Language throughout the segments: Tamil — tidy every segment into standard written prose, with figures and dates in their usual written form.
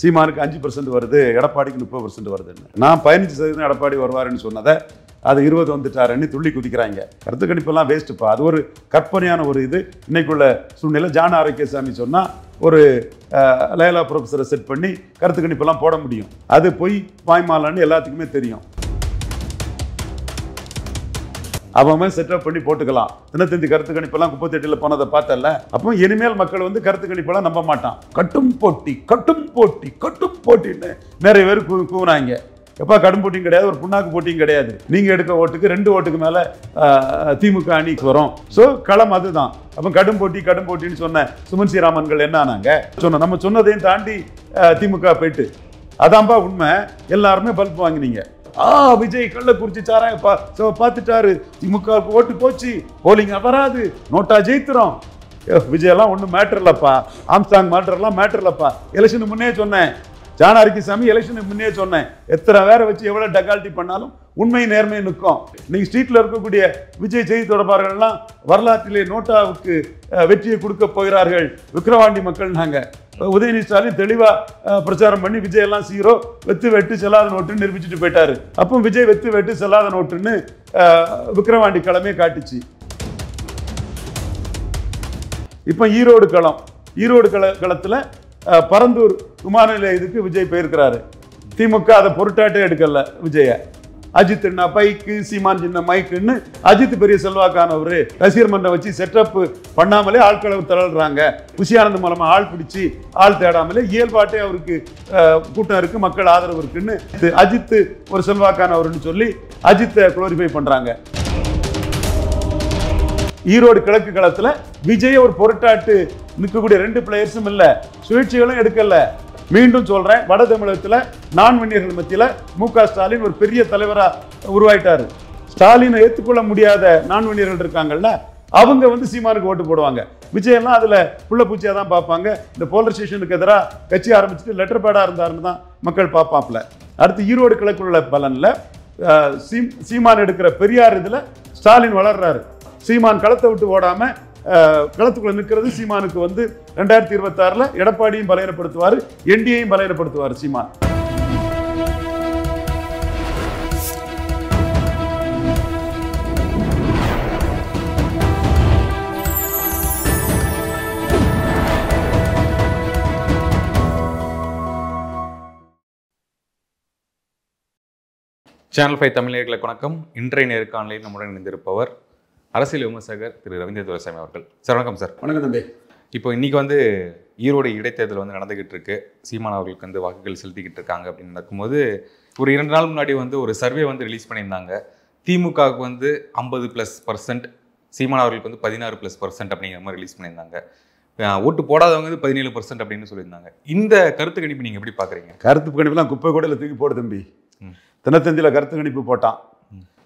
சீமானுக்கு 5% வருது, எடப்பாடிக்கு 30% வருதுன்னு. நான் 15% எடப்பாடி வருவாருன்னு சொன்னதை அது 20 வந்துட்டாருன்னு துள்ளி குதிக்கிறாங்க. கருத்து கணிப்பெல்லாம் வேஸ்ட்டுப்பா. அது ஒரு கற்பனையான ஒரு இது. இன்னைக்குள்ள சூழ்நிலை ஜான் ஆரோக்கியசாமி சொன்னால் ஒரு லைலா ப்ரொஃபஸரை செட் பண்ணி கருத்து கணிப்பெல்லாம் போட முடியும். அது பொய் பாய்மாலான்னு எல்லாத்துக்குமே தெரியும். அவன் செட்டப் பண்ணி போட்டுக்கலாம். தினத்தந்தி கருத்து கணிப்பெல்லாம் 38 போனதை பார்த்தல. அப்போ இனிமேல் மக்கள் வந்து கருத்து கணிப்பெல்லாம் நம்ப மாட்டான். கட்டும் போட்டி கட்டும் போட்டி கட்டும் போட்டின்னு நிறைய பேர் கூவுனாங்க. எப்பா கடும் போட்டியும் கிடையாது, ஒரு புண்ணாக்கு போட்டியும் கிடையாது. நீங்க எடுக்க ஓட்டுக்கு 2 ஓட்டுக்கு மேல திமுக அணிக்கு வரும். ஸோ களம் அதுதான். அப்போ கடும் போட்டின்னு சொன்ன சுமன் ஸ்ரீராமன்கள் என்ன ஆனாங்க? நம்ம சொன்னதையும் தாண்டி திமுக போயிட்டு அதான்பா உண்மை. எல்லாருமே பல்ப் வாங்கினீங்க. விஜய் கள்ளக்குறிச்சி சாராய பார்த்துட்டாரு, திமுக ஓட்டு போச்சு, போலிங் வராது, நோட்டா ஜெயித்துறோம். விஜய் எல்லாம் ஒன்றும் மேட்டர் இல்லப்பா, ஆம்ஸ்டாங் மேட்டர்லாம் மேட்டர் இல்லப்பா. எலெக்ஷனுக்கு முன்னே சொன்னேன், ஜான் ஆரோக்கியசாமி எலெக்ஷனுக்கு முன்னே சொன்னேன், எத்தனை வேற வச்சு எவ்வளோ டக்கால்ட்டி பண்ணாலும் உண்மை நேர்மை நிற்கும். இன்னைக்கு ஸ்ட்ரீட்ல இருக்கக்கூடிய விஜய் செய்தி தொடர்பாளர்கள்லாம் வரலாற்றிலே நோட்டாவுக்கு வெற்றியை கொடுக்க போகிறார்கள் விக்கிரவாண்டி மக்கள். நாங்க உதயநிதி ஸ்டாலின் தெளிவா பிரச்சாரம் பண்ணி விஜய் எல்லாம் சீரோ, வெத்து வெட்டு செல்லாத நோட்டுன்னு நிரூபிச்சுட்டு போயிட்டாரு. அப்போ விஜய் வெத்து வெட்டு செல்லாத நோட்டுன்னு விக்கிரவாண்டி களமே காட்டுச்சு. இப்ப ஈரோடு களத்துல பரந்தூர் விமான நிலையத்துக்கு விஜய் போயிருக்கிறாரு. திமுக அதை பொருட்டாட்டே எடுக்கல விஜய. அஜித் என்ன பைக்கு, சீமான் சின்ன மைக்குன்னு அஜித் பெரிய செல்வாக்கானவர். ரசிகர் மன்றம் வச்சு செட்டப் பண்ணாமலே ஆட்களை தளர்றாங்க. குஷியானந்த் மூலமா ஆள் பிடிச்சி ஆள் தேடாமலே இயல்பாட்டே அவருக்கு கூட்டம் இருக்கு, மக்கள் ஆதரவு இருக்குன்னு அஜித் ஒரு செல்வாக்கானவர்னு சொல்லி அஜித்தை குளோரிஃபை பண்றாங்க. ஈரோடு கிழக்கு களத்துல விஜய் ஒரு பொருட்டாட்டு நிற்கக்கூடிய 2 பிளேயர்ஸும் இல்ல, சுழற்சிகளும் எடுக்கல. மீண்டும் சொல்றேன், வட தமிழகத்துல நான் வன்னியர்கள் மத்தியில மு.க. ஸ்டாலின் ஒரு பெரிய தலைவரா உருவாயிட்டாரு. ஸ்டாலினை ஏற்றுக்கொள்ள முடியாத நான் வன்னியர்கள் இருக்காங்கல்ல, அவங்க வந்து சீமானுக்கு ஓட்டு போடுவாங்க. விஜய் எல்லாம் அதுல புள்ள பூச்சியா தான் பார்ப்பாங்க. இந்த போலரைசேஷனுக்கு எதிராக கட்சி ஆரம்பிச்சுட்டு லெட்டர் பேடா இருந்தாருன்னு தான் மக்கள் பார்ப்பாப்ல. அடுத்து ஈரோடு கிழக்குள்ள பலன்ல சீமான் எடுக்கிற பெரியார் இதுல ஸ்டாலின் வளர்றாரு. சீமான் களத்தை விட்டு ஓடாம களத்துக்குள்ள நிற்கிறது. சீமானுக்கு வந்து 2026 எடப்பாடியும் பலகீனப்படுத்துவார், என்டிஏயும் பலகீனப்படுத்துவார் சீமான். சேனல் 5 தமிழ் நேயர்களுக்கு வணக்கம். இன்றைய நேர்காணலில் நம்முடன் இணைந்திருப்பவர் அரசியல் விமர்சகர் திரு ரவீந்திர துரைசாமி அவர்கள். சார் வணக்கம். சார் வணக்கம் தம்பி. இப்போ இன்னைக்கு வந்து ஈரோடு இடைத்தேர்தல் வந்து நடந்துகிட்டு இருக்கு. சீமான் அவர்களுக்கு வந்து வாக்குகள் செலுத்திக்கிட்டு இருக்காங்க அப்படின்னு நடக்கும்போது ஒரு 2 நாள் முன்னாடி வந்து ஒரு சர்வே வந்து ரிலீஸ் பண்ணியிருந்தாங்க. திமுகவுக்கு வந்து 50+%, சீமான் அவர்களுக்கு வந்து 16+% அப்படிங்கிற மாதிரி ரிலீஸ் பண்ணியிருந்தாங்க. ஓட்டு போடாதவங்க வந்து 17% அப்படின்னு சொல்லியிருந்தாங்க. இந்த கருத்து கணிப்பு நீங்க எப்படி பாக்குறீங்க? கருத்து கணிப்புலாம் குப்பை கூட தூக்கி போடு தம்பி. தினத்தந்தியில கருத்து கணிப்பு போட்டான்,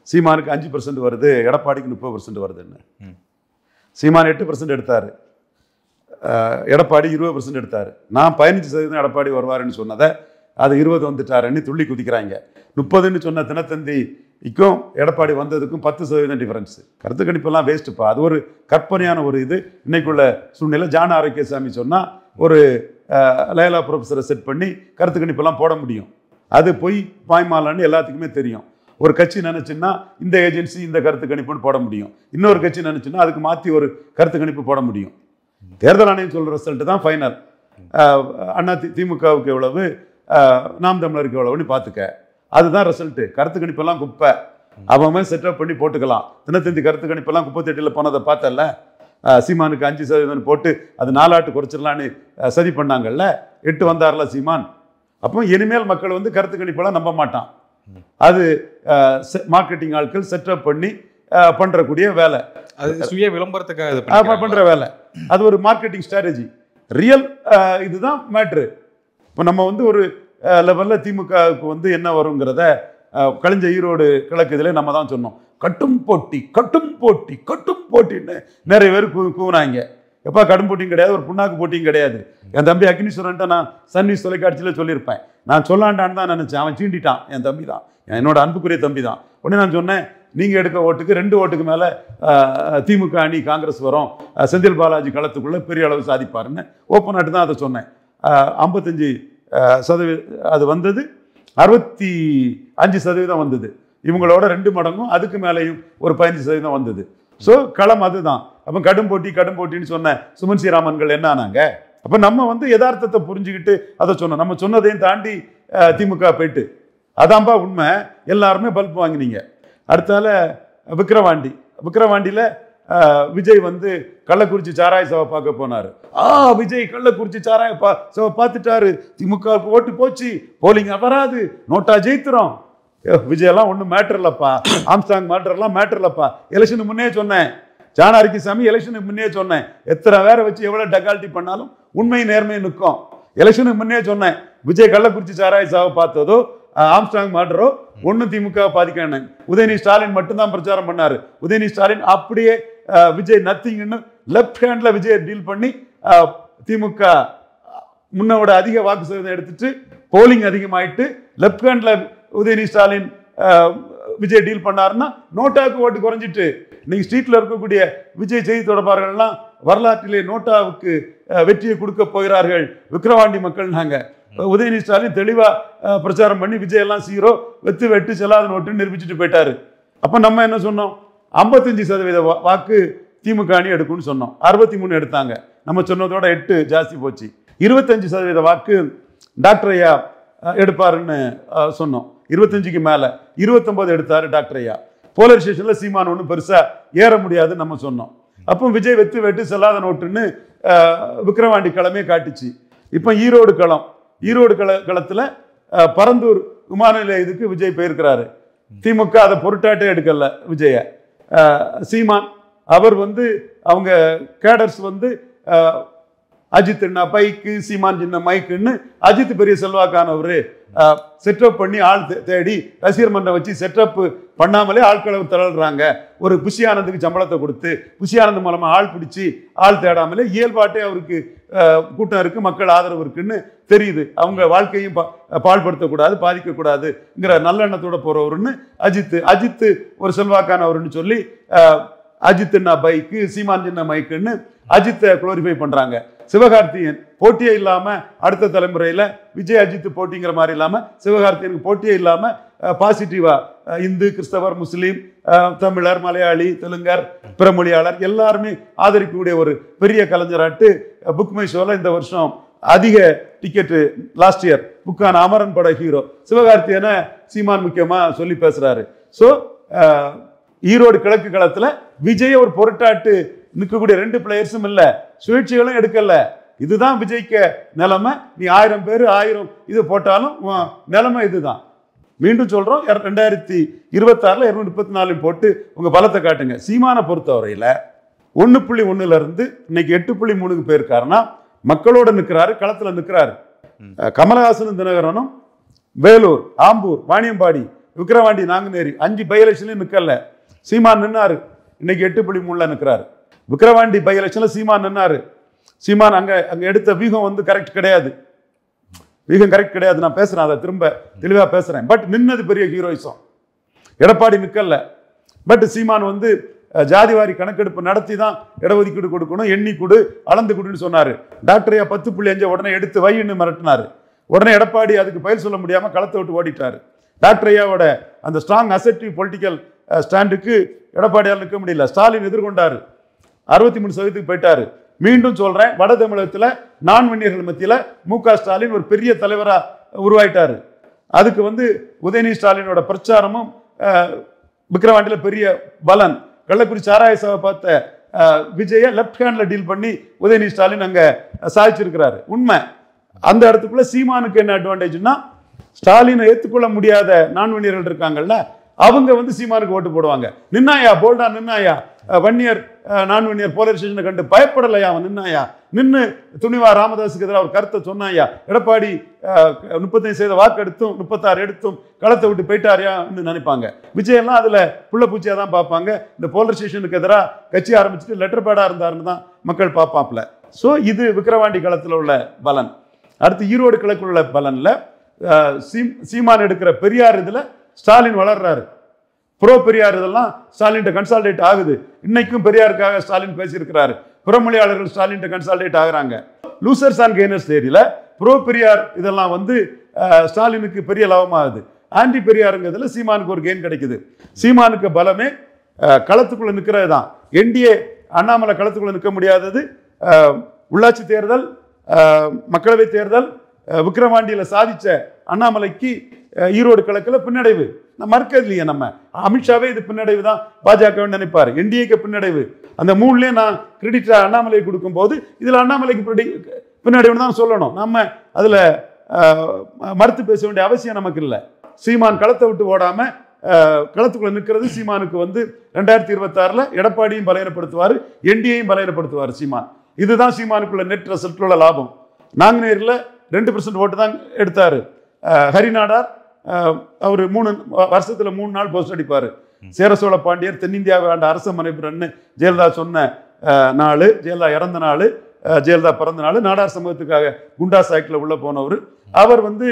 சீமானுக்கு 5% வருது, எடப்பாடிக்கு 30% வருதுன்னு. சீமான் 8% எடுத்தாரு, எடப்பாடி 20% எடுத்தாரு. நான் 15% எடப்பாடி வருவாருன்னு சொன்னதை அது 20 வந்துட்டாருன்னு துள்ளி குதிக்கிறாங்க. 30ன்னு சொன்ன தினத்தந்திக்கும் எடப்பாடி வந்ததுக்கும் 10% டிஃபரன்ஸ். கருத்து கணிப்பெல்லாம் வேஸ்ட்டுப்பா. அது ஒரு கற்பனையான ஒரு இது. இன்னைக்குள்ள சூழ்நிலை ஜான் ஆரோக்கியசாமி சொன்னா ஒரு லைலா ப்ரொஃபஸரை செட் பண்ணி கருத்து கணிப்பெல்லாம் போட முடியும். அது பொய் பாய்மாலான்னு எல்லாத்துக்குமே தெரியும். ஒரு கட்சி நினைச்சுன்னா இந்த ஏஜென்சி இந்த கருத்து கணிப்புன்னு போட முடியும். இன்னொரு கட்சி நினைச்சுன்னா அதுக்கு மாற்றி ஒரு கருத்து கணிப்பு போட முடியும். தேர்தல் ஆணையம் சொல்ற ரிசல்ட் தான் ஃபைனல். திமுகவுக்கு எவ்வளவு, நாம் தமிழருக்கு எவ்வளவுன்னு பார்த்துக்க, அதுதான் ரிசல்ட். கருத்து கணிப்பெல்லாம் குப்பை. அவன் செட்டப் பண்ணி போட்டுக்கலாம். தினத்தந்தி கருத்து கணிப்பெல்லாம் 38 போனதை பார்த்தல. சீமானுக்கு 5% போட்டு அது 4 ஆட்டு குறைச்சிடலான்னு சதி பண்ணாங்கல்ல. 8 வந்தார்ல சீமான். அப்போ இனிமேல் மக்கள் வந்து கருத்து கணிப்பெல்லாம் நம்ப மாட்டான். அது மார்க்கெட்டிங் ஆட்கள் செட்டப் பண்ணி பண்றக்கூடிய வேலை. அது சுய விளம்பரத்துக்காக பண்ற வேலை. அது ஒரு மார்க்கெட்டிங் ஸ்ட்ராட்டஜி. ரியல் இதுதான் மேட்ரு. இப்போ நம்ம வந்து ஒரு லெவல்ல திமுகவுக்கு வந்து என்ன வருங்கிறத கழிஞ்ச ஈரோடு கிழக்கு இதில் நம்ம தான் சொன்னோம். கட்டும் போட்டி கட்டும் போட்டி கட்டும் போட்டின்னு நிறைய பேர் கூவுனாங்க. எப்பா கடும் போட்டியும் கிடையாது, ஒரு புண்ணாக்கு போட்டியும் கிடையாது. என் தம்பி அக்னீஸ்வரன்ட்ட நான் சன் நியூஸ் தொலைக்காட்சியில் சொல்லியிருப்பேன். நான் சொல்லாண்டான்னு தான் நினச்சேன். அவன் சீண்டிட்டான். என் தம்பி தான், என்னோட அன்புக்குரிய தம்பி தான். உடனே நான் சொன்னேன், நீங்கள் எடுக்க ஓட்டுக்கு 2 ஓட்டுக்கு மேலே திமுக அணி காங்கிரஸ் வரும், செந்தில் பாலாஜி களத்துக்குள்ளே பெரிய அளவு சாதிப்பாருன்னு ஓப்பன் ஆட்டு தான் அதை சொன்னேன். 55 அது வந்தது, 65% வந்தது. இவங்களோட 2 மடங்கும் அதுக்கு மேலேயும் ஒரு 15% வந்தது. ஸோ களம் அதுதான். அப்போ கடும் போட்டின்னு சொன்ன சுமன் ஸ்ரீராமன்கள் என்ன ஆனாங்க? அப்போ நம்ம வந்து யதார்த்தத்தை புரிஞ்சுக்கிட்டு அதை சொன்னோம். நம்ம சொன்னதையும் தாண்டி திமுக போயிட்டு அதான்பா உண்மை, எல்லாருமே பல்ப் வாங்கினீங்க. அடுத்தால விக்கிரவாண்டியில் விஜய் வந்து கள்ளக்குறிச்சி சாராய சபை பார்க்க போனார். விஜய் கள்ளக்குறிச்சி சாராய சபை பார்த்துட்டாரு, திமுகவுக்கு ஓட்டு போச்சு, போலிங் வராது, நோட்டா ஜெயித்துறோம். விஜயெல்லாம் ஒன்றும் மேட்டர் இல்லப்பா, ஆம்ஸ்டாங் மேட்டர்லாம் மேட்டர் இல்லப்பா. எலெக்ஷனுக்கு முன்னே சொன்னேன், ஜானாரிக்கு சாமி எலெக்ஷனுக்கு முன்னே சொன்னேன், எத்தனை வேற வச்சு எவ்வளோ டக்கால்ட்டி பண்ணாலும் உண்மை நேர்மை நிற்கும். எலெக்ஷனுக்கு முன்னே சொன்னேன், விஜய் கள்ளக்குறிச்சி சாராய சபை பார்த்ததோ ஆம்ஸ்டாங் மாட்டரோ ஒன்னும் திமுக பாதிக்கான. உதயநிதி ஸ்டாலின் மட்டும்தான் பிரச்சாரம் பண்ணாரு. உதயநிதி ஸ்டாலின் அப்படியே விஜய் நத்திங்னு லெப்ட் ஹேண்ட்ல விஜய் டீல் பண்ணி திமுக முன்னோட அதிக வாக்கு சதவீதம் எடுத்துட்டு போலிங் அதிகமாயிட்டு லெப்ட் ஹேண்ட்ல உதயநிதி ஸ்டாலின் விஜய் டீல் பண்ணாருன்னா நோட்டாவுக்கு ஓட்டு குறைஞ்சிட்டு இன்னைக்கு ஸ்ட்ரீட்ல இருக்கக்கூடிய விஜய் செய்தி தொடர்பாளர்கள்லாம் வரலாற்றிலே நோட்டாவுக்கு வெற்றியை கொடுக்க போகிறார்கள் விக்கிரவாண்டி மக்கள். நாங்க உதயநிதி ஸ்டாலின் தெளிவா பிரச்சாரம் பண்ணி விஜய் எல்லாம் சீரோ வெட்டு செல்லாத நோட்டு நிரூபிச்சுட்டு போயிட்டாரு. அப்ப நம்ம என்ன சொன்னோம்? 55% வாக்கு திமுக அணி எடுக்கும்னு சொன்னோம். 63 எடுத்தாங்க. நம்ம சொன்னதோட 8 ஜாஸ்தி போச்சு. 25% வாக்கு டாக்டர் ஐயா எடுப்பாருன்னு சொன்னோம். 25க்கு மேல 29 எடுத்தாரு டாக்டர் ஐயா. போலரைசேஷன்ல சீமான் ஒன்றும் பெருசா ஏற முடியாதுன்னு நம்ம சொன்னோம். அப்போ விஜய் வெட்டு செல்லாத நோட்டுன்னு விக்கிரவாண்டி களமே காட்டுச்சு. இப்போ ஈரோடு களத்துல பரந்தூர் விமான நிலையத்துக்கு விஜய் போயிருக்கிறாரு. திமுக அதை பொருட்டாட்டே எடுக்கல விஜய. சீமான் அவர் வந்து அவங்க கேடர்ஸ் வந்து அஜித் என்ன பைக்கு, சீமான் சின்ன மைக்குன்னு அஜித் பெரிய செல்வாக்கானவர் செட்டப் பண்ணி ஆள் தேடி ரசிகர் மன்றம் வச்சு செட்டப் பண்ணாமலே ஆட்களவு தளர்றாங்க. ஒரு புஷி ஆனந்துக்கு சம்பளத்தை கொடுத்து புஷி ஆனந்த் மூலமா ஆள் பிடிச்சி ஆள் தேடாமலே இயல்பாட்டே அவருக்கு கூட்டம் இருக்கு, மக்கள் ஆதரவு இருக்குன்னு தெரியுது. அவங்க வாழ்க்கையும் பாழ்படுத்தக்கூடாது, பாதிக்கக்கூடாதுங்கிற நல்லெண்ணத்தோட போறவருன்னு அஜித் ஒரு செல்வாக்கானவர்னு சொல்லி அஜித் என்ன பைக்கு, சீமான் சின்ன மைக்குன்னு அஜித்தை குளோரிஃபை பண்றாங்க. சிவகார்த்திகேயன் போட்டியே இல்லாம அடுத்த தலைமுறையில விஜய் அஜித் போட்டிங்கிற மாதிரி இல்லாம சிவகார்த்திகேயனுக்கு போட்டியே இல்லாம பாசிட்டிவா இந்து, கிறிஸ்தவர், முஸ்லீம், தமிழர், மலையாளி, தெலுங்கர், பிற மொழியாளர் எல்லாருமே ஆதரிக்கக்கூடிய ஒரு பெரிய கலைஞராட்டு புக் மை ஷோல இந்த வருஷம் அதிக டிக்கெட்டு லாஸ்ட் இயர் புக்கான அமரன் பட ஹீரோ சிவகார்த்திகேயனை சீமான் முக்கியமா சொல்லி பேசுறாரு. ஸோ ஈரோடு கிழக்கு களத்துல விஜய ஒரு பொருட்டாட்டு நிற்கக்கூடிய 2 பிளேயர்ஸும் இல்ல, சுழற்சிகளும் எடுக்கல. இதுதான் விஜய்க்கு நிலைமை. நீ 1000 பேர் 1000 இது போட்டாலும் நிலைமை இதுதான். மீண்டும் சொல்றோம், 2026ல் 234 போட்டு உங்க பலத்தை காட்டுங்க. சீமானை பொறுத்தவரையில 1.1 இருந்து இன்னைக்கு 8.3க்கு போயிருக்காருன்னா மக்களோட நிற்கிறாரு, களத்துல நிற்கிறாரு. கமலஹாசனும் தினகரனும் வேலூர், ஆம்பூர், வாணியம்பாடி, விக்கிரவாண்டி, நாங்குநேரி 5 பை எலெக்ஷன்லயும் நிற்கல. சீமான் நின்னாரு, இன்னைக்கு 8.3ல நிற்கிறாரு. விக்கிரவாண்டி பை எலெக்ஷன்ல சீமான் நின்னாரு. சீமான் அங்க எடுத்த வீகம் வந்து கரெக்ட் கிடையாது. நான் பேசுறேன், அதை திரும்ப தெளிவா பேசுறேன். பட் நின்னது பெரிய ஹீரோயிசம். எடப்பாடி நிக்கல. பட் சீமான் வந்து ஜாதிவாரி கணக்கெடுப்பு நடத்தி தான் இடஒதுக்கீடு கொடுக்கணும், எண்ணி கொடு, அளந்து கொடுன்னு சொன்னாரு. டாக்டர் ஐயா 10.5 உடனே எடுத்து வைன்னு மிரட்டினாரு. உடனே எடப்பாடி அதுக்கு பயிர் சொல்ல முடியாம களத்தை விட்டு ஓடிட்டாரு. டாக்டர் ஐயாவோட அந்த ஸ்ட்ராங் அசர்டிவ் பொலிட்டிக்கல் ஸ்டாண்டுக்கு எடப்பாடியால் நிற்க முடியல. ஸ்டாலின் எதிர்கொண்டாரு, 63% போயிட்டாரு. மீண்டும் சொல்றேன், வட தமிழகத்துல நான்வன்னியர்கள் மத்தியில மு.க. ஸ்டாலின் ஒரு பெரிய தலைவரா உருவாயிட்டாரு. அதுக்கு வந்து உதயநிதி ஸ்டாலினோட பிரச்சாரமும் விக்கிரவாண்டியில பெரிய பலன். கள்ளக்குறிச்சி சாராய சபை பார்த்த விஜய லெப்ட் ஹேண்ட்ல டீல் பண்ணி உதயநிதி ஸ்டாலின் அங்க சாதிச்சிருக்கிறாரு. உண்மை. அந்த இடத்துக்குள்ள சீமானுக்கு என்ன அட்வான்டேஜ்னா, ஸ்டாலினை ஏற்றுக்கொள்ள முடியாத நான்வன்னியர்கள் இருக்காங்கல்ல, அவங்க வந்து சீமானுக்கு ஓட்டு போடுவாங்க. நின்னாயா போல்டா, நின்னாயா வன்னியர் நான்வன்னியர் போலரைசேஷனை கண்டு பயப்படலையா, அவன் நின்னாயா, நின்று துணிவா ராமதாஸுக்கு எதிராக ஒரு கருத்தை சொன்னாயா, எடப்பாடி 35% வாக்கு எடுத்தும் 36 எடுத்தும் களத்தை விட்டு போயிட்டாரியான்னு நினைப்பாங்க. விஜயெல்லாம் அதுல புள்ள பூச்சியா தான் பார்ப்பாங்க. இந்த போலரைசேஷனுக்கு எதிராக கட்சி ஆரம்பிச்சுட்டு லெட்டர் பேடா இருந்தாருன்னு தான் மக்கள் பார்ப்பாப்ல. ஸோ இது விக்கிரவாண்டி களத்தில் உள்ள பலன். அடுத்து ஈரோடு கிழக்குள்ள உள்ள பலன்ல சீமான் எடுக்கிற பெரியார் இதுல ஸ்டாலின் வளர்றாரு. ப்ரோ பெரியார் இதெல்லாம் ஸ்டாலின் கன்சால்டேட் ஆகுது. இன்னைக்கும் பெரியாருக்காக ஸ்டாலின் பேசியிருக்கிறாரு. புறமொழியாளர்கள் ஸ்டாலின் கன்சால்டேட் ஆகுறாங்க. லூசர்ஸ் அண்ட் கெய்னர்ஸ் தேரியில ப்ரோ பெரியார் இதெல்லாம் வந்து ஸ்டாலினுக்கு பெரிய லாபமாகுது. ஆன்டி பெரியாருங்கிறதுல சீமானுக்கு ஒரு கெயின் கிடைக்குது. சீமானுக்கு பலமே களத்துக்குள்ள நிற்கிறது தான். என்டிஏ அண்ணாமலை களத்துக்குள்ள நிற்க முடியாதது உள்ளாட்சி தேர்தல், மக்களவை தேர்தல், விக்கிரவாண்டியில சாதிச்ச அண்ணாமலைக்கு ஈரோடு கிழக்கில் பின்னடைவு. மறுக்க இல்லையே, நம்ம அமித்ஷாவே இது பின்னடைவு தான் பாஜக நினைப்பாரு, என்டிஏக்கு பின்னடைவு. அந்த மூணுலேயே நான் கிரெடிட் அண்ணாமலைக்கு கொடுக்கும் போது இதில் அண்ணாமலைக்கு பின்னடைவுன்னு தான் சொல்லணும். நம்ம அதில் மறுத்து பேச வேண்டிய அவசியம் நமக்கு இல்லை. சீமான் களத்தை விட்டு ஓடாம களத்துக்குள்ள நிற்கிறது சீமானுக்கு வந்து 2026 எடப்பாடியும் பலகீனப்படுத்துவார், என்டிஏயும் பலகீனப்படுத்துவார் சீமான். இதுதான் சீமானுக்குள்ள நெட் ரிசல்ட்டுள்ள லாபம். நாங்குநேரில் 2% ஓட்டு தான் எடுத்தார். ஹரிநாடார் அவர் 3 வருஷத்தில் 3 நாள் போஸ்ட் அடிப்பார். சேரசோழ பாண்டியர் தென்னிந்தியாவை ஆண்ட அரச மனைபுரன்னு ஜெயலலிதா சொன்ன நாள், ஜெயலலிதா இறந்த நாள், ஜெயலலிதா பிறந்த நாள், நாடார் சமூகத்துக்காக குண்டாஸ் ஆக்டில் உள்ள போனவர். அவர் வந்து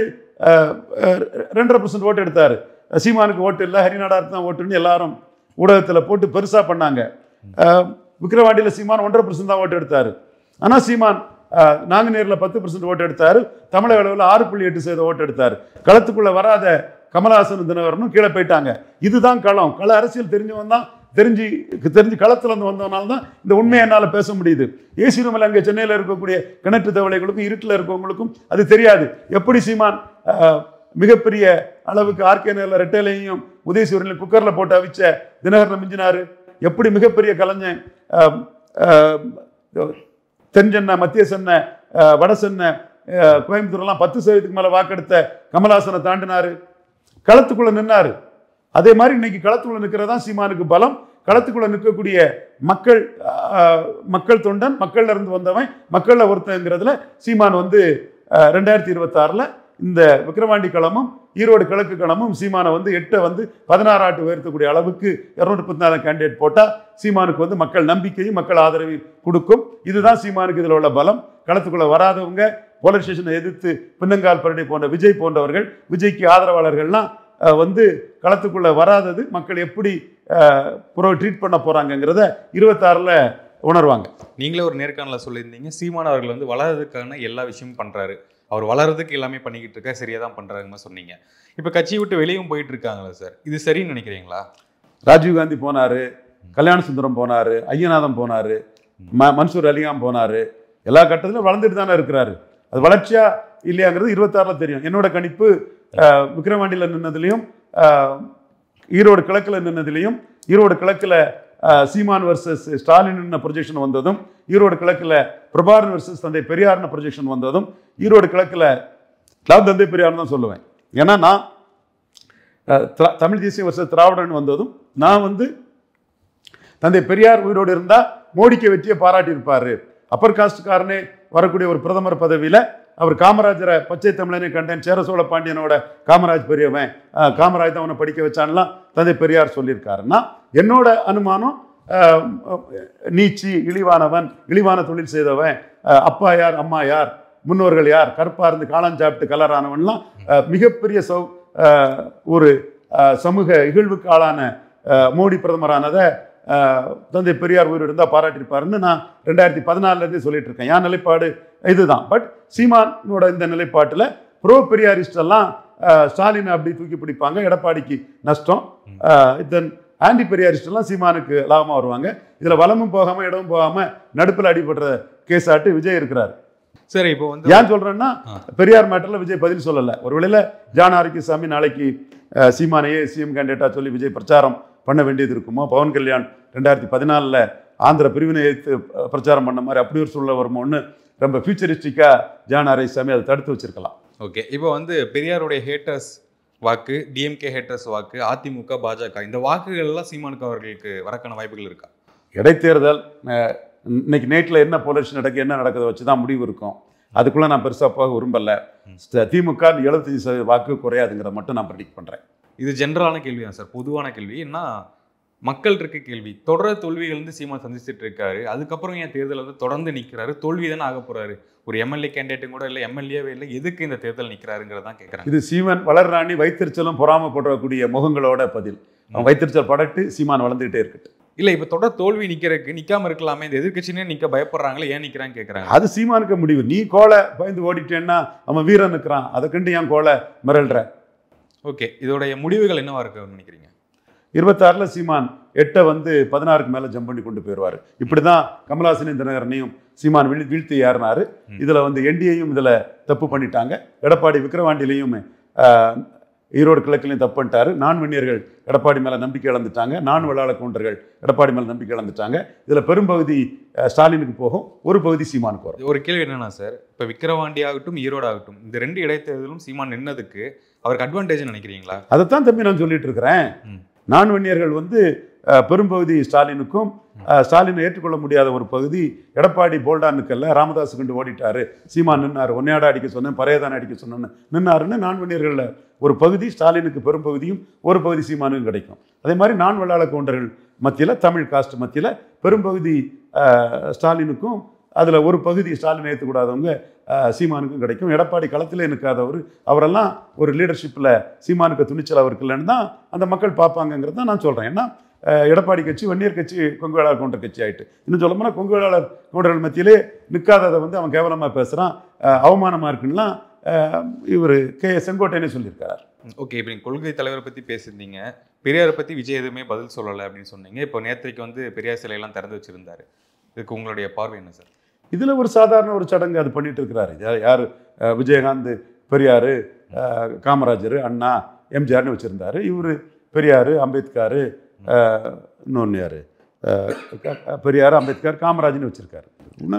2.5% ஓட்டு எடுத்தார். சீமானுக்கு ஓட்டு இல்லை, ஹரிநாடாருக்கு தான் ஓட்டுன்னு எல்லாரும் ஊடகத்தில் போட்டு பெருசாக பண்ணாங்க. விக்கிரவாண்டியில் சீமான் 1.5% தான் ஓட்டு எடுத்தார். ஆனால் சீமான் நாங்குநேரில் 10% ஓட்டு எடுத்தார். தமிழக அளவில் 6.8% ஓட்டு எடுத்தார். களத்துக்குள்ளே வராத கமலஹாசன் தினகரனும் கீழே போயிட்டாங்க. இதுதான் களம். கள அரசியல் தெரிஞ்சவன் தான், தெரிஞ்சு களத்தில் இருந்து வந்தவனால தான் இந்த உண்மையை என்னால் பேச முடியுது. ஏசி ரூமில் அங்கே சென்னையில் இருக்கக்கூடிய கிணற்று தவளைகளுக்கும் இருட்டில் இருக்கவங்களுக்கும் அது தெரியாது. எப்படி சீமான் மிகப்பெரிய அளவுக்கு ஆர்கே நேரில் ரெட்டையிலையும் உதயசூரியனையும் குக்கரில் போட்டு அவிச்ச தினகரனை மிஞ்சினார். எப்படி மிகப்பெரிய கலைஞன் தென் சென்னை, மத்திய சென்னை, வட சென்னை, கோயம்புத்தூர்லாம் 10% மேலே வாக்கெடுத்த கமலஹாசனை தாண்டினார், களத்துக்குள்ள நின்னாரு. அதே மாதிரி இன்னைக்கு களத்துக்குள்ள நிற்கிறதா சீமானுக்கு பலம். களத்துக்குள்ள நிற்கக்கூடிய மக்கள் தொண்டன், மக்கள்ல இருந்து வந்தவன், மக்கள்ல ஒருத்தங்கிறதுல சீமான் வந்து 2026 இந்த விக்கிரவாண்டி களமும் ஈரோடு கிழக்கு களமும் சீமானை வந்து 8 வந்து 16 ஆட்டு உயர்த்தக்கூடிய அளவுக்கு 214 கேண்டிடேட் போட்டால் சீமானுக்கு வந்து மக்கள் நம்பிக்கையும் மக்கள் ஆதரவையும் கொடுக்கும். இதுதான் சீமானுக்கு இதில் உள்ள பலம். களத்துக்குள்ள வராதவங்க, போலீஸ் ஸ்டேஷனை எதிர்த்து பின்னங்கால் பரடை போன்ற விஜய் போன்றவர்கள், விஜய்க்கு ஆதரவாளர்கள்லாம் வந்து களத்துக்குள்ள வராதது மக்கள் எப்படி ட்ரீட் பண்ண போறாங்கிறத 26 உணர்வாங்க. நீங்களே ஒரு நேர்காணல சொல்லியிருந்தீங்க, சீமான் அவர்கள் வந்து வளர்றதுக்கான எல்லா விஷயமும் பண்றாரு, அவர் வளர்றதுக்கு எல்லாமே பண்ணிக்கிட்டு இருக்க, சரியா தான் பண்றாருன்னு சொன்னீங்க. இப்போ கட்சியை விட்டு வெளியும் போயிட்டு இருக்காங்களா சார், இது சரின்னு நினைக்கிறீங்களா? ராஜீவ்காந்தி போனாரு, கல்யாண சுந்தரம் போனாரு, ஐயநாதன் போனாரு, மன்சூர் அலிகாம் போனாரு. எல்லா கட்டத்திலும் வளர்ந்துட்டு தானே இருக்கிறாரு. அது வளர்ச்சியா இல்லையாங்கிறது 26 தெரியும். என்னோட கணிப்பு விக்கிரவாண்டியில் நின்னதுலையும் ஈரோடு கிழக்கில் நின்னதுலையும், ஈரோடு கிழக்கில் சீமான் வர்சஸ் ஸ்டாலின் ப்ரொஜெக்ஷன் வந்ததும், ஈரோடு கிழக்கில் பிரபாகரன் வர்சஸ் தந்தை பெரியார்னு ப்ரொஜெக்ஷன் வந்ததும், ஈரோடு கிழக்கில் தந்தை பெரியார்னு தான் சொல்லுவேன். ஏன்னா நான் தமிழ் தேசிய வர்சஸ் திராவிடன் வந்ததும் நான் வந்து தந்தை பெரியார் உயிரோடு இருந்தால் மோடிக்கு வெற்றியை பாராட்டியிருப்பார். அப்பர் காஸ்ட்காரனே வரக்கூடிய ஒரு பிரதமர் பதவியில் அவர் காமராஜரை பச்சை தமிழனை கண்டேன், சேர சோழ பாண்டியனோட காமராஜ் பெரியவன், காமராஜ் தான் அவனை படிக்க வச்சான்லாம் தந்தை பெரியார் சொல்லியிருக்காருன்னா, என்னோட அனுமானம் நீச்சி, இழிவானவன், இழிவான தொழில் செய்தவன், அப்பா யார் அம்மா யார், முன்னோர்கள் யார், கருப்பா இருந்து காளாஞ்சாப்பிட்டு கலரானவன்லாம் மிகப்பெரிய ஒரு சமூக இகழ்வுக்கு ஆளான மோடி பிரதமரானதை தந்தை பெரியார் உயிர் இருந்தால் பாராட்டியிருப்பாருன்னு நான் 2014 சொல்லிட்டு இருக்கேன். என் நிலைப்பாடு இதுதான். பட் சீமானோட இந்த நிலைப்பாட்டில் ப்ரோ பெரியாரிஸ்டெல்லாம் ஸ்டாலின் அப்படி தூக்கி பிடிப்பாங்க, எடப்பாடிக்கு நஷ்டம். தென் ஆன்டி பெரியாரிஸ்டெல்லாம் சீமானுக்கு லாபமாக வருவாங்க. இதில் வலமும் போகாமல் இடமும் போகாமல் நடுப்பில் அடிபடுற கேஸ் ஆட்டு விஜய் இருக்கிறார். சரி, இப்போ வந்து ஏன் சொல்றேன்னா, பெரியார் மேட்டர்ல விஜய் பதில் சொல்லலை. ஒருவேளை ஜான் ஆரோக்கியசாமி நாளைக்கு சீமானையே சிஎம் கேண்டிடேட்டா சொல்லி விஜய் பிரச்சாரம் பண்ண வேண்டியது இருக்குமோ, பவன் கல்யாண் 2014 ஆந்திர பிரிவினை எதிர்த்து பிரச்சாரம் பண்ண மாதிரி அப்படி ஒரு சூழ்நிலை வருமோன்னு ரொம்ப ஃபியூச்சரிஸ்டிக்காக ஜான் ஆரோக்கியசாமி அதை தடுத்து வச்சிருக்கலாம். ஓகே, இப்போ வந்து பெரியாருடைய ஹேட்டர்ஸ் வாக்கு, டிஎம்கே ஹேட்டர்ஸ் வாக்கு, அதிமுக, பாஜக, இந்த வாக்குகள் எல்லாம் சீமானுக்கு அவர்களுக்கு வரக்கான வாய்ப்புகள் இருக்கா? இடைத்தேர்தல் இன்னைக்கு நேட்டில் என்ன போலீஸ் என்ன நடக்குதை வச்சு தான் முடிவு இருக்கும். அதுக்குள்ளே நான் பெருசாக போக விரும்பலை. திமுக 75% வாக்கு குறையாதுங்கிறத மட்டும் நான் ப்ரெடிக்ட் பண்ணுறேன். இது ஜென்ரலான கேள்வி தான் சார், பொதுவான கேள்வி. ஏன்னா மக்கள் இருக்க கேள்வி. தொடர் தோல்விகள் வந்து சீமான் சந்திச்சுட்டு இருக்காரு, அதுக்கப்புறம் ஏன் தேர்தல் வந்து தொடர்ந்து நிற்கிறாரு, தோல்வி தானே ஆக போறாரு, ஒரு எம்எல்ஏ கேண்டிடேட்டும் கூட இல்லை, எம்எல்ஏவே இல்லை, எதுக்கு இந்த தேர்தல் நிற்கிறாருங்கிறதான் கேட்குறாங்க. இது சீமான் வளர்றாணி வைத்தறிச்சலும் பொறாம போடக்கூடிய முகங்களோட பதில். அவன் வைத்தறிச்சல் படட்டு சீமான் வளர்ந்துகிட்டே இருக்கட்டும். இல்ல இப்ப தொடர் தோல்வி நிக்காம இருக்கலாமே, இந்த எதிர்க்கட்சினே நிக்க பயப்படுறாங்களே, ஏன் நிக்கிறான்னு கேக்குறாங்க. அது சீமானுக்கு முடிவு. நீ கோலை பயந்து ஓடிட்டேன்னா அவன் வீரன் நிற்கிறான், அதை கண்டு ஏன் கோலை மிரள்ற? ஓகே, இதோடைய முடிவுகள் என்னவா இருக்குன்னு நினைக்கிறீங்க? 26ல் சீமான் 8 வந்து 16க்கு மேலே ஜம்ப் பண்ணி கொண்டு போயிடுவார். இப்படி தான் கமலஹாசனையும் தினகரனையும் சீமான் வீழ்த்தி ஏறினார். இதில் வந்து என்டிஏயும் இதில் தப்பு பண்ணிட்டாங்க. எடப்பாடி விக்கிரவாண்டிலையும் ஈரோடு கிழக்கிலையும் தப்பு பண்ணிட்டாரு. வன்னியர்கள் எடப்பாடி மேலே நம்பிக்கை இழந்துட்டாங்க. வெள்ளாள கவுண்டர்கள் எடப்பாடி மேலே நம்பிக்கை இழந்துட்டாங்க. இதில் பெரும்பகுதி ஸ்டாலினுக்கு போகும், ஒரு பகுதி சீமானுக்கு வரும். ஒரு கேள்வி என்னன்னா சார், இப்போ விக்கிரவாண்டி ஆகட்டும் ஈரோடு ஆகட்டும், இந்த 2 இடைத்தேர்தலும் சீமான் நின்னதுக்கு அவருக்கு அட்வான்டேஜ் நினைக்கிறீங்களா? அதைத்தான் தம்பி நான் சொல்லிட்டு இருக்கிறேன். வன்னியர்கள் வந்து பெரும்பகுதி ஸ்டாலினுக்கும், ஸ்டாலினை ஏற்றுக்கொள்ள முடியாத ஒரு பகுதி எடப்பாடி போல்டானுக்கல்ல, ராமதாஸ் கண்டு ஓடிட்டாரு, சீமான் நின்னார், ஒன்னையாடா அடிக்க சொன்னேன், பறையதான அடிக்க சொன்னேன்னு நின்னாருன்னு வன்னியர்களில் ஒரு பகுதி ஸ்டாலினுக்கு பெரும்பகுதியும் ஒரு பகுதி சீமானுக்கும் கிடைக்கும். அதே மாதிரி வெள்ளாள கவுண்டர்கள் மத்தியில், தமிழ் காஸ்ட் மத்தியில் பெரும்பகுதி ஸ்டாலினுக்கும், அதில் ஒரு பகுதி ஸ்டாலினை ஏற்றுக்கூடாதவங்க சீமானுக்கும் கிடைக்கும். எடப்பாடி களத்திலே நிற்காதவர், அவரெல்லாம் ஒரு லீடர்ஷிப்பில் சீமானுக்கு துணிச்சல் அவருக்கு இல்லைன்னு தான் அந்த மக்கள் பார்ப்பாங்கங்கிறது தான் நான் சொல்கிறேன். ஏன்னா எடப்பாடி கட்சி வன்னியர் கட்சி கொங்கு வேளாளர் கவுண்டர் கட்சி ஆகிட்டு, இன்னும் சொல்ல போனால் கொங்கு வேளாளர் கவுண்டர்கள் மத்தியிலே நிற்காததை வந்து அவன் கேவலமாக பேசுகிறான், அவமானமாக இருக்குன்னா இவர் செங்கோட்டையனே சொல்லியிருக்கார். ஓகே, இப்போ நீங்கள் கொள்கை தலைவரை பற்றி பேசியிருந்தீங்க, பெரியாரை பற்றி விஜய் எதுவுமே பதில் சொல்லலை அப்படின்னு சொன்னீங்க. இப்போ நேற்றைக்கு வந்து பெரியார் சிலையெல்லாம் திறந்து வச்சுருந்தாரு. இதுக்கு உங்களுடைய பார்வை என்ன சார்? இதில் ஒரு சாதாரண ஒரு சடங்கு அது பண்ணிட்டு இருக்கிறாரு. யார் விஜயகாந்த் பெரியார், காமராஜர், அண்ணா, எம்ஜிஆர்னு வச்சுருந்தாரு. இவர் பெரியார், அம்பேத்கர், இன்னொன்று யார், பெரியார், அம்பேத்கர், காமராஜ்னு வச்சுருக்காரு.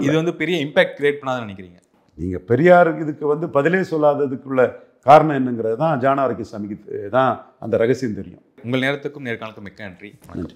இது வந்து பெரிய இம்பேக்ட் கிரியேட் பண்ணாதுன்னு நினைக்கிறீங்க? நீங்கள் பெரியார் இதுக்கு வந்து பதிலே சொல்லாததுக்குள்ள காரணம் என்னங்கிறது தான் ஜான ஆரோக்கியசாமிக்கு தான் அந்த ரகசியம் தெரியும். உங்கள் நேரத்துக்கும் நேர்காணலுக்கும் மிக்க நன்றி. நன்றி.